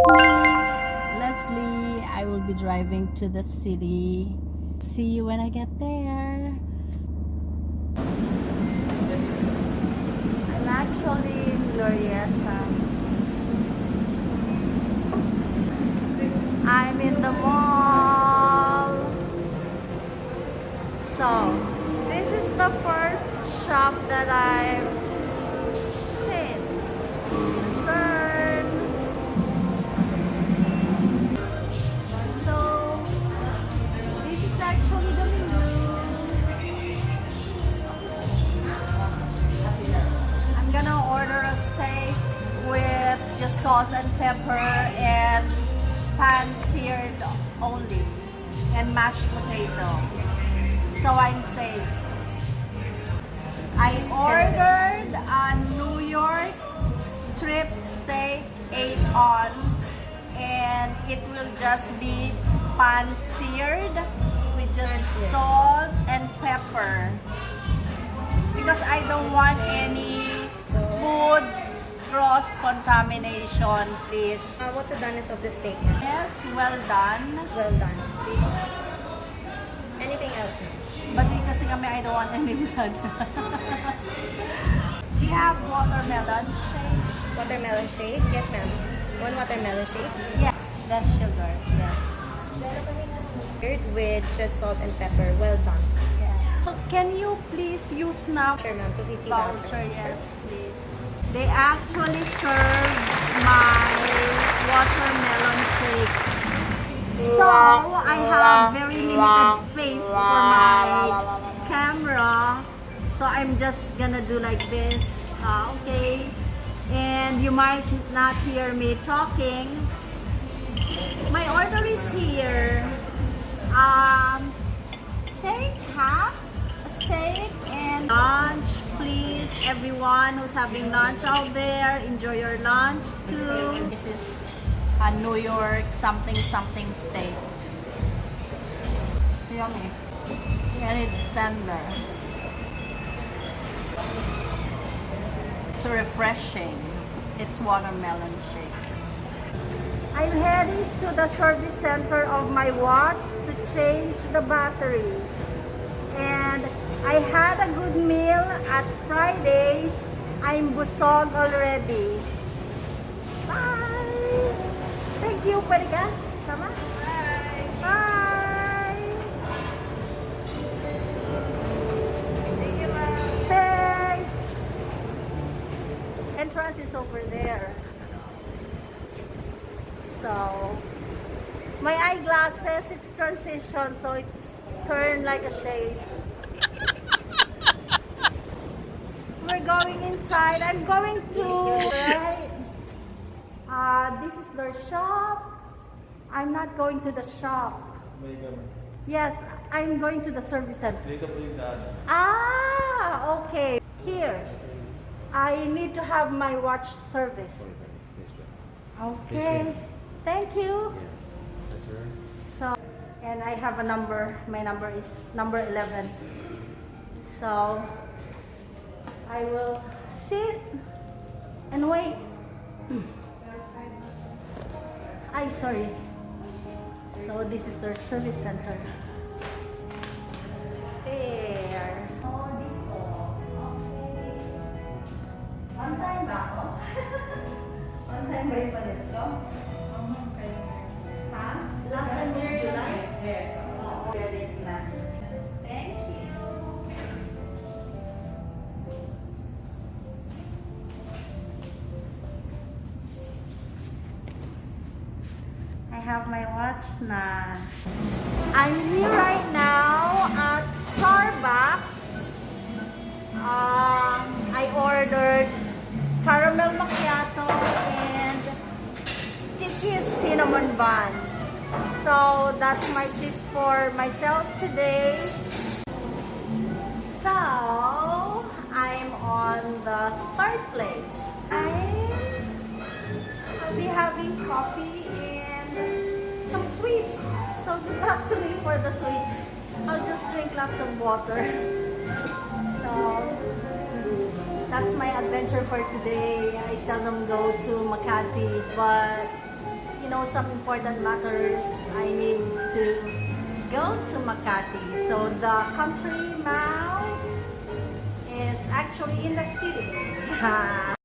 me, Leslie. I will be driving to the city. See you when I get there. I'm actually in Glorieta. I'm in the mall. So, this is the first shop that I've seen. Turn. So, this is actually the menu. I'm gonna order a steak with just salt and pepper and pan-seared only and mashed potato. So I'm safe. I ordered a New York strip steak 8 ounce and it will just be pan-seared with just salt and pepper because I don't want any food cross-contamination, please. What's the doneness of the steak? Yes, well done. Well done. Please. Anything else? But kasi kami, I don't want any blood. Do you have watermelon shake? Watermelon shake? Yes, ma'am. 1 watermelon shake. Yeah, less sugar. Yes. With just salt and pepper. Well done. Yes. So can you please use now Sure, ma'am. 250 voucher? Yes, please. They actually serve my watermelon shake. So I have very limited space for my camera. So I'm just gonna do like this. Okay. And you might not hear me talking. My order is here. Steak, half a steak and lunch. Please, everyone who's having lunch out there, enjoy your lunch too. This is a New York something steak. Yummy. And it's tender. It's refreshing. It's watermelon shake. I'm heading to the service center of my watch to change the battery. And I had a good meal at Fridays. I'm busog already. Bye! Thank you. Pwede ka? Sama? Bye! Bye! Thank you, ma'am. Thanks! Entrance is over there. So, my eyeglasses, it's transition, so it's turned like a shade. We're going inside. I'm going to... this is their shop. I'm not going to the shop. Yes, I'm going to the service center. Ah, okay. Here. I need to have my watch service. Okay. Thank you. So, and I have a number. My number is number 11. So, I will sit and wait. Sorry. So, this is their service center. There. Oh, dito. Okay. On time ba ako? On time ba yung palit ko? Ha? Last time was July? Yes. Oo, ready na. Thank you. I have my watch na. I'm here right now at Starbucks. I ordered caramel macchiato and sticky cinnamon bun. So that's my treat for myself today. So I'm on the 3rd place. I'll be having coffee and some sweets. So good luck to me for the sweets. I'll just drink lots of water. So that's my adventure for today. I seldom go to Makati, but know some important matters, I need to go to Makati. So the country mouse is actually in the city.